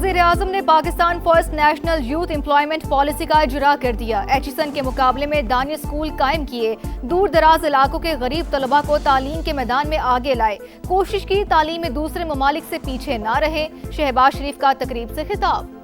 वज़ीर-ए-आज़म ने Pakistan first national youth employment policy का इजरा कर दिया। एचिसन के मुकाबले में दानिया स्कूल कायम किए, दूर दराज इलाकों के गरीब तलबा को तालीम के मैदान में आगे लाए, कोशिश की तालीम में दूसरे ममालिक से पीछे न रहे। शहबाज शरीफ का तकरीब से खिताब।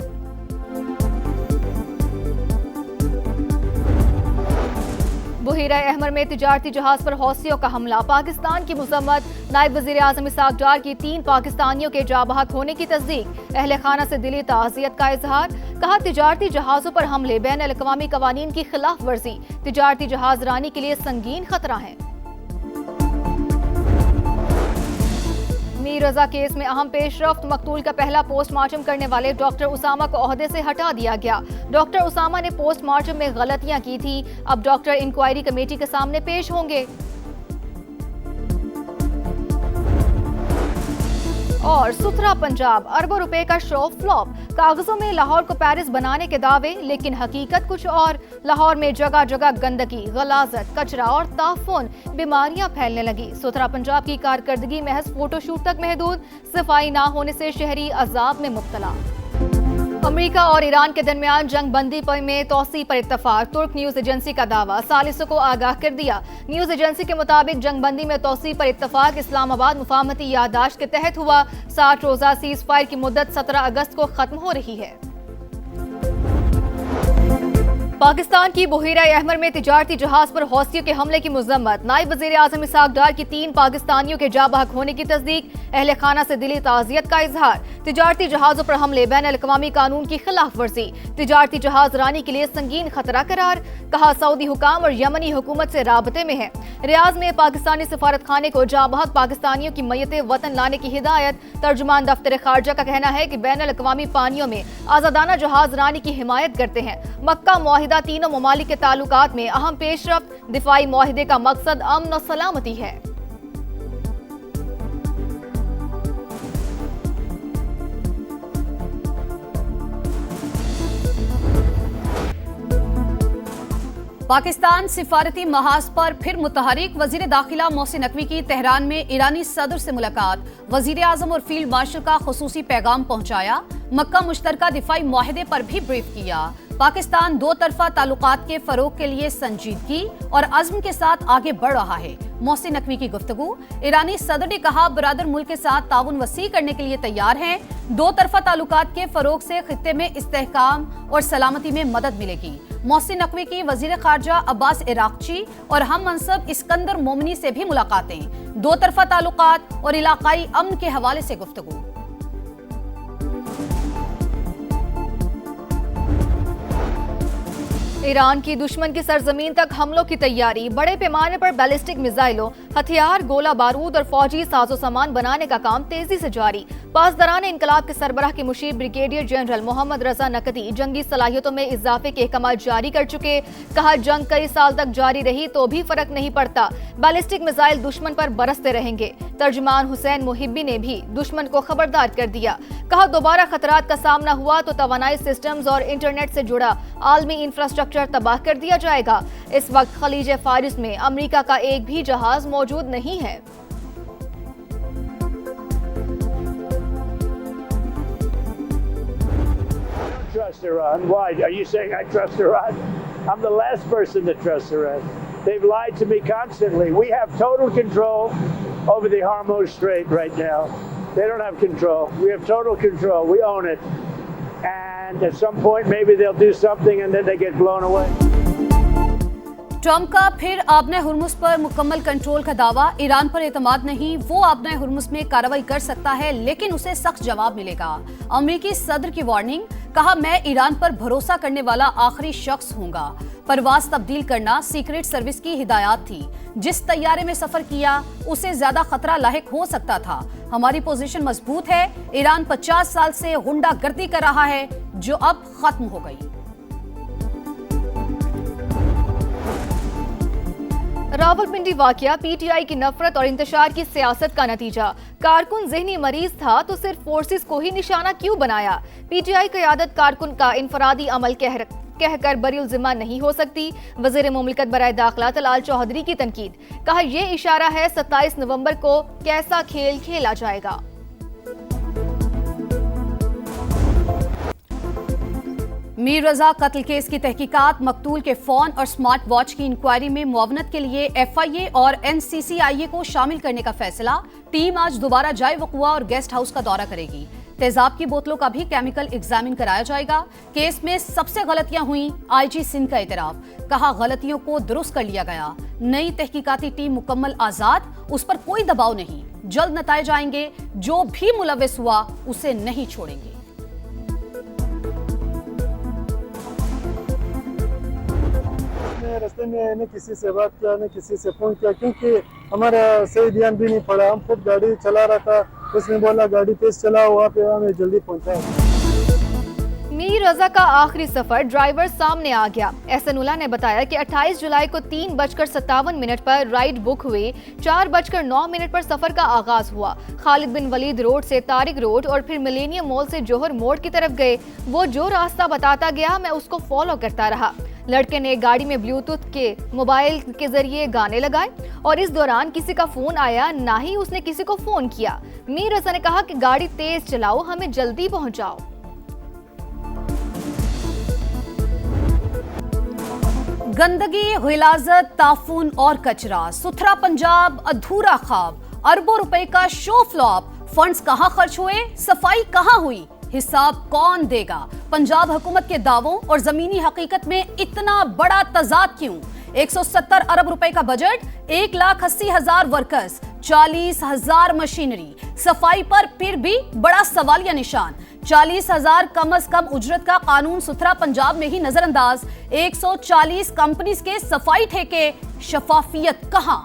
बुहीरा अहमर में तिजारती जहाज पर हौसियों का हमला, पाकिस्तान की मजम्मत। नायब वज़ीर-ए-आज़म इसहाक डार की 3 पाकिस्तानियों के जाबहक होने की तस्दीक। अहले खाना से दिली ताज़ियत का इजहार, कहा तिजारती जहाजों पर हमले बैन-अल-अक़वामी कवानीन की खिलाफ वर्जी, तिजारती जहाज रानी के लिए संगीन खतरा है। मीर रजा केस में अहम पेशरफ्त, मकतूल का पहला पोस्टमार्टम करने वाले डॉक्टर उसामा को ओहदे से हटा दिया गया। डॉक्टर उसामा ने पोस्टमार्टम में गलतियां की थी, अब डॉक्टर इंक्वायरी कमेटी के सामने पेश होंगे। और सुथरा पंजाब, अरबों रुपए का शो फ्लॉप, कागजों में लाहौर को पेरिस बनाने के दावे, लेकिन हकीकत कुछ और। लाहौर में जगह जगह गंदगी, गलाजत, कचरा और ताफुन, बीमारियां फैलने लगी। सुथरा पंजाब की कारकर्दगी महज फोटोशूट तक महदूद, सफाई ना होने से शहरी अजाब में मुब्तला। अमेरिका और ईरान के दरमियान जंग बंदी में तौसी पर इत्तफाक, तुर्क न्यूज एजेंसी का दावा, सालिसों को आगाह कर दिया। न्यूज एजेंसी के मुताबिक जंग बंदी में तौसी पर इत्तफाक इस्लामाबाद मुफाहमती याददाश्त के तहत हुआ। 60 रोजा सीज फायर की मुद्दत 17 अगस्त को खत्म हो रही है। पाकिस्तान की बुहीरा अहमर में तिजारती जहाज पर हौसियों के हमले की मजम्मत, नायब वज़ीर-ए-आज़म इसहाक डार की 3 पाकिस्तानियों के जाबहक होने की तस्दीक। अहले खाना से दिली ताज़ियत का इजहार, तिजारती जहाजों पर हमले बैन-अल-अक़वामी कानून की खिलाफ वर्जी, तिजारती जहाज रानी के लिए संगीन खतरा करार, कहा सऊदी हुकाम और यमनी हुकूमत से राबते में है। रियाज में पाकिस्तानी सफारत खाने को जाबहक पाकिस्तानियों की मय्यतें वतन लाने की हिदायत। तर्जुमान दफ्तर खारजा का कहना है कि बैन-अल-अक़वामी पानियों में आजादाना जहाज रानी की हिमायत करते हैं। मक्का मुआहिदा तीनों ममालिक के ताल्लुकात में अहम पेशरफ्त, दिफाई मुआहिदे का मकसद अमन और सलामती है। पाकिस्तान सिफारती महाज पर फिर मुतहरिक, वजीर दाखिला मोहसिन नकवी की तेहरान में ईरानी सदर से मुलाकात, वजीर-ए-आज़म और फील्ड मार्शल का खुसूसी पैगाम पहुंचाया। मक्का मुश्तरका दिफाई मुआहिदे पर भी ब्रीफ किया। पाकिस्तान 2 तरफा ताल्लुकात के फरोग के लिए संजीदगी और अज़्म के साथ आगे बढ़ रहा है। मोहसिन नकवी की गुफ्तगू, ईरानी सदर ने कहा बरादर मुल्क के साथ ताउन वसी करने के लिए तैयार हैं। 2 तरफा ताल्लुकात के फरोग से खित्ते में इस्तेहकाम और सलामती में मदद मिलेगी। मोहसिन नकवी की वजीर खारजा अब्बास इराक़ची और हम मनसब इस्कंदर मोमिनी से भी मुलाकातें, 2 तरफा ताल्लुकात और इलाकाई अमन के हवाले से गुफ्तगू। ईरान की दुश्मन की सरजमीन तक हमलों की तैयारी, बड़े पैमाने पर बैलिस्टिक मिसाइलों, हथियार, गोला बारूद और फौजी साजो सामान बनाने का काम तेजी से जारी। पासदारान इनकलाब के सरबराह के मुशीर ब्रिगेडियर जनरल मोहम्मद रजा नकदी जंगी सलाहियतों में इजाफे के अहकाम जारी कर चुके। कहा जंग कई साल तक जारी रही तो भी फर्क नहीं पड़ता, बैलिस्टिक मिसाइल दुश्मन पर बरसते रहेंगे। तर्जुमान हुसैन मुहिब्बी ने भी दुश्मन को खबरदार कर दिया। कहा दोबारा खतरात का सामना हुआ तो तवानाई सिस्टम्स और इंटरनेट से जुड़ा आलमी इंफ्रास्ट्रक्चर तबाह कर दिया जाएगा। इस वक्त खलीज फारिस में अमेरिका का एक भी जहाज मौजूद नहीं है। Trust Iran. Why? Are you saying I trust Iran? I'm the last person that trusts Iran. They've lied to me constantly. We have total control over the Hormuz Strait right now. They don't have control. We have total control. We own it. And at some point maybe they'll do something and then they get blown away. Trump का फिर आबना हुर्मुज पर मुकम्मल control का दावा, Iran पर एतमाद नहीं, वो आबना हुर्मुज में कार्रवाई कर सकता है लेकिन उसे सख्त जवाब मिलेगा। अमेरिकी सदर की वार्निंग, कहा मैं ईरान पर भरोसा करने वाला आखिरी शख्स हूंगा। परवाज तब्दील करना सीक्रेट सर्विस की हिदायत थी, जिस तैयारे में सफर किया उसे ज्यादा खतरा लाहिक हो सकता था। हमारी पोजीशन मजबूत है। ईरान 50 साल से गुंडागर्दी कर रहा है जो अब खत्म हो गई। रावलपिंडी वाकया पीटीआई की नफरत और इंतशार की सियासत का नतीजा। कारकुन ज़हनी मरीज था तो सिर्फ फोर्सेस को ही निशाना क्यों बनाया? पीटीआई क़यादत कारकुन का इनफरादी अमल कहकर बरीउल जिम्मा नहीं हो सकती। वज़ीर मुमलिकत बराए दाखिला तलाल चौधरी की तनकीद, कहा यह इशारा है 27 नवंबर को कैसा खेल खेला जाएगा। मीर रजा कत्ल केस की तहकीकात, मकतूल के फोन और स्मार्ट वॉच की इंक्वायरी में मुआवनत के लिए FIA और NCCIA को शामिल करने का फैसला। टीम आज दोबारा जाए वकुआ और गेस्ट हाउस का दौरा करेगी। तेजाब की बोतलों का भी केमिकल एग्जामिन कराया जाएगा। केस में सबसे गलतियां हुई, IG सिंध का एतराफ। कहा गलतियों को दुरुस्त कर लिया गया। नई तहकीकाती टीम मुकम्मल आजाद, उस पर कोई दबाव नहीं। जल्द नतायज आएंगे, जो भी मुलविस हुआ उसे नहीं छोड़ेंगे। रास्ते में न किसी से बात किया न किसी से फोन किया, क्योंकि हमारा सही ध्यान भी नहीं पड़ा। हम खुद गाड़ी चला रहा था, उसने बोला गाड़ी तेज चलाओ, वहाँ पे हमें जल्दी पहुँचाया। मीर रजा का आखिरी सफर ड्राइवर सामने आ गया। एहसनुल्लाह ने बताया कि 28 जुलाई को 3:57 पर राइड बुक हुई। 4:09 पर सफर का आगाज हुआ। खालिद बिन वलीद रोड से तारिक रोड और फिर मिलेनियम मॉल से जौहर मोड़ की तरफ गए। वो जो रास्ता बताता गया, मैं उसको फॉलो करता रहा। लड़के ने गाड़ी में ब्लूटूथ के मोबाइल के जरिए गाने लगाए और इस दौरान किसी का फोन आया, ना ही उसने किसी को फोन किया। मीर रजा ने कहा कि गाड़ी तेज चलाओ, हमें जल्दी पहुंचाओ। गंदगी, गिलाजत, ताफून और कचरा, सुथरा पंजाब अधूरा ख्वाब, अरबों रुपए का शो फ्लॉप। फंड्स कहां खर्च हुए, सफाई कहां हुई, हिसाब कौन देगा? पंजाब हुकूमत के दावों और जमीनी हकीकत में इतना बड़ा तजाद क्यों? 170 अरब रुपए का बजट, 1,80,000 वर्कर्स, 40,000 मशीनरी, सफाई पर फिर भी बड़ा सवालिया निशान। 40,000 कम अज कम उजरत का कानून सुथरा पंजाब में ही नजरअंदाज। 140 कंपनीज के सफाई ठेके, शफाफियत कहां?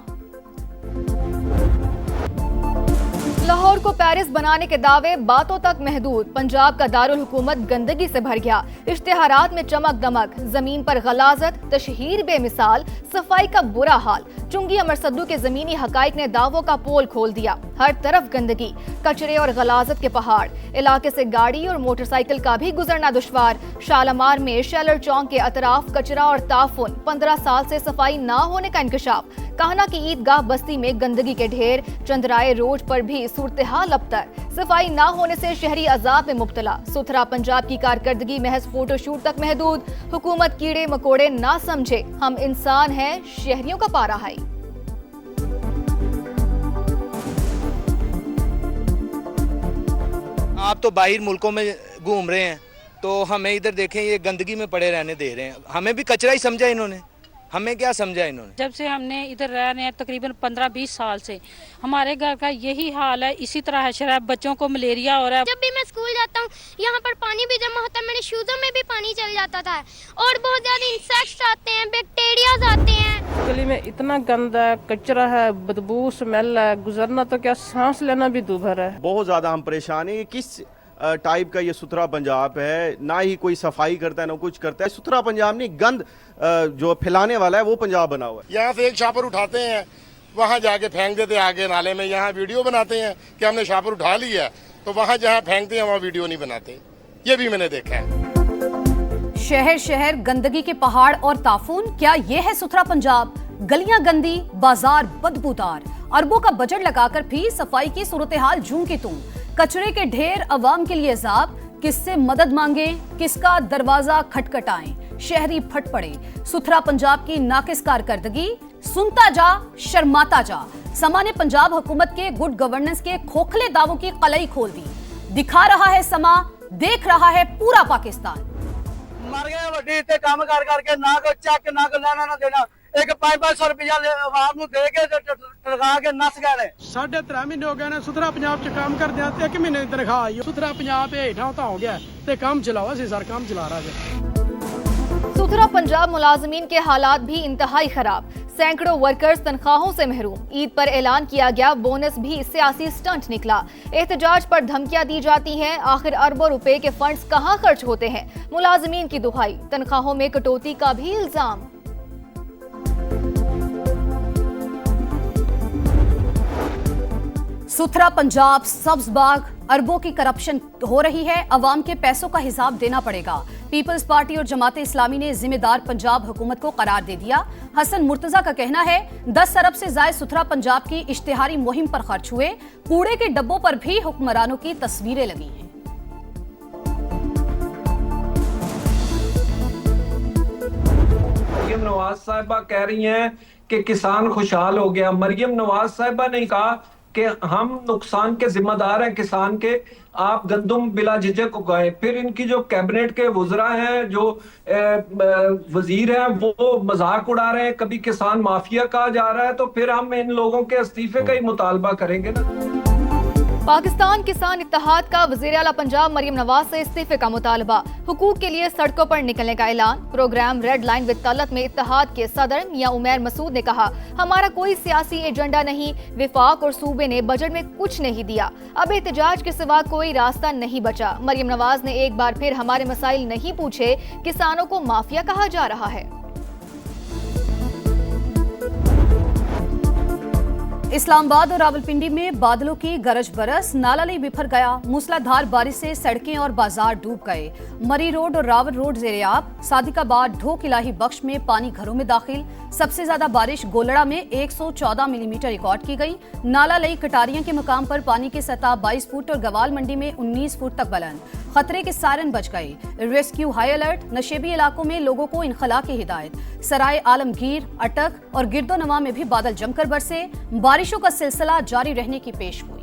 लाहौर को पेरिस बनाने के दावे बातों तक महदूद। पंजाब का दारुल हुकूमत गंदगी से भर गया। इश्तिहारात में चमक दमक, जमीन पर गलाजत, तशहीर बेमिसाल, सफाई का बुरा हाल। चुंगी अमर सद्दू के जमीनी हकाइक ने दावों का पोल खोल दिया। हर तरफ गंदगी, कचरे और गलाजत के पहाड़। इलाके से गाड़ी और मोटरसाइकिल का भी गुजरना दुश्वार। शालामार में शेलर चौक के अतराफ कचरा और ताफुन। 15 साल से सफाई ना होने का इंकशाफ। काहना की ईदगाह बस्ती में गंदगी के ढेर। चंद्राए रोड पर भी सूरत हाल अबतर। सफाई ना होने से शहरी अजाब में मुब्तला। सुथरा पंजाब की कारकर्दगी महज फोटोशूट तक महदूद। हुकूमत कीड़े मकोड़े ना समझे, हम इंसान हैं, शहरियों का पारा है। आप तो बाहर मुल्कों में घूम रहे हैं, तो हमें इधर देखें ये गंदगी में पड़े रहने दे रहे हैं। हमें भी कचरा ही समझा इन्होंने, हमें क्या समझा इन्होंने? जब से हमने इधर रह रहे हैं तकरीबन 15-20 साल से, हमारे घर का यही हाल है। इसी तरह है, शराब, बच्चों को मलेरिया हो रहा है। जब भी मैं स्कूल जाता हूँ, यहाँ पर पानी भी जमा होता है, मेरे शूज़ों में भी पानी चल जाता था और बहुत ज़्यादा इंसेक्ट्स आते हैं, बैक्टीरियाज आते हैं। गली में इतना गंदा है, कचरा है, बदबू स्मेल है, गुजरना तो क्या, सांस लेना भी दूभर है। बहुत ज़्यादा हम परेशान हैं। किस टाइप का ये सुथरा पंजाब है? ना ही कोई सफाई करता है ना कुछ करता है। सुथरा पंजाब नहीं, गंद जो फैलाने वाला है वो पंजाब बना हुआ है। यहाँ से एक शापर उठाते हैं, वहाँ जाके फेंक देते हैं आगे नाले में। यहाँ वीडियो बनाते हैं कि हमने शापर उठा लिया, तो वहाँ जहाँ फेंकते हैं वहाँ वीडियो नहीं बनाते। ये भी मैंने देखा है। शहर शहर गंदगी के पहाड़ और ताफून, क्या ये है सुथरा पंजाब? गलियां गंदी, बाजार बदबूदार, अरबों का बजट लगाकर भी सफाई की सूरत हाल जूं की तूं। कचरे के ढेर, अवाम के लिए अजाब। किससे मदद मांगे, किसका दरवाजा खटखटाएं? शहरी फट पड़े। सुथरा पंजाब की नाकिस कारकर्दगी, सुनता जा, शर्माता जा। समा ने पंजाब हुकूमत के गुड गवर्नेंस के खोखले दावों की कलई खोल दी। दिखा रहा है समा, देख रहा है पूरा पाकिस्तान। मर गए वड्डी ते काम कर करके, ना को चेक ना को लेना ना देना। एक 500 रुपया आवाम दे के टरगा के नस गए। 3.5 महीने हो गए ने सुथरा पंजाब च काम करदे आ, 1 महीने की तनख्वाह आई। सुथरा पंजाब हेठां तो हो गया ते काम चलाओ। असीं सर काम चला रहा है। सुथरा पंजाब मुलाजमीन के हालात भी इंतहाई खराब। सैकड़ों वर्कर्स तनख्वाहों से महरूम। ईद पर ऐलान किया गया बोनस भी सियासी स्टंट निकला। एहतजाज पर धमकियां दी जाती हैं। आखिर अरबों रुपए के फंड्स कहां खर्च होते हैं? मुलाजमीन की दुहाई, तनख्वाहों में कटौती का भी इल्जाम। सुथरा पंजाब, सब्ज बाग, अरबों की करप्शन हो रही है। अवाम के पैसों का हिसाब देना पड़ेगा। पीपल्स पार्टी और जमाते इस्लामी ने जिम्मेदार पंजाब हुकूमत को करार दे दिया। हसन मुर्तजा का कहना है 10 अरब से ज्यादा सुथरा पंजाब की इश्तिहारी मुहिम पर खर्च हुए। कूड़े के डब्बों पर भी हुक्मरानों की तस्वीरें लगी हैं। मरियम नवाज साहिबा कह रही हैं कि किसान खुशहाल हो गया। मरियम नवाज साहिबा ने कहा कि हम नुकसान के जिम्मेदार हैं किसान के, आप गंदम बिला झिझक उगाएं। फिर इनकी जो कैबिनेट के वुजरा हैं, जो वजीर हैं, वो मजाक उड़ा रहे हैं, कभी किसान माफिया कहा जा रहा है, तो फिर हम इन लोगों के इस्तीफे का ही मुतालबा करेंगे ना। पाकिस्तान किसान इत्तेहाद का वज़ीर आला पंजाब मरियम नवाज से इस्तीफे का मुतालबा, हुकूक के लिए सड़कों पर निकलने का ऐलान। Program red line with Talat में इत्तेहाद के सदर मियां उमैर मसूद ने कहा, हमारा कोई सियासी एजेंडा नहीं, विफाक और सूबे ने बजट में कुछ नहीं दिया, अब एहतजाज के सिवा कोई रास्ता नहीं बचा। मरियम नवाज ने एक बार फिर हमारे मसाइल नहीं पूछे, किसानों को माफिया कहा जा रहा है। इस्लामाबाद और रावलपिंडी में बादलों की गरज बरस, नाला बिफर गया। मूसलाधार बारिश से सड़कें और बाजार डूब गए। मरी रोड और रावल रोड ज़ेरे-आब। सादिकाबाद ढोक इलाही बख्श में पानी घरों में दाखिल। सबसे ज्यादा बारिश गोलड़ा में 114 मिलीमीटर रिकॉर्ड की गई। नाला लई कटारियां के मकाम पर पानी की सतह 22 फुट और गवाल मंडी में 19 फुट तक बुलंद। खतरे के सायरन बज गए। Rescue high alert. नशेबी इलाकों में लोगों को इनखला की हिदायत। सराय आलमगीर, अटक और गिरदोनवा में भी बादल जमकर बरसे। बारिशों का सिलसिला जारी रहने की पेशगोई।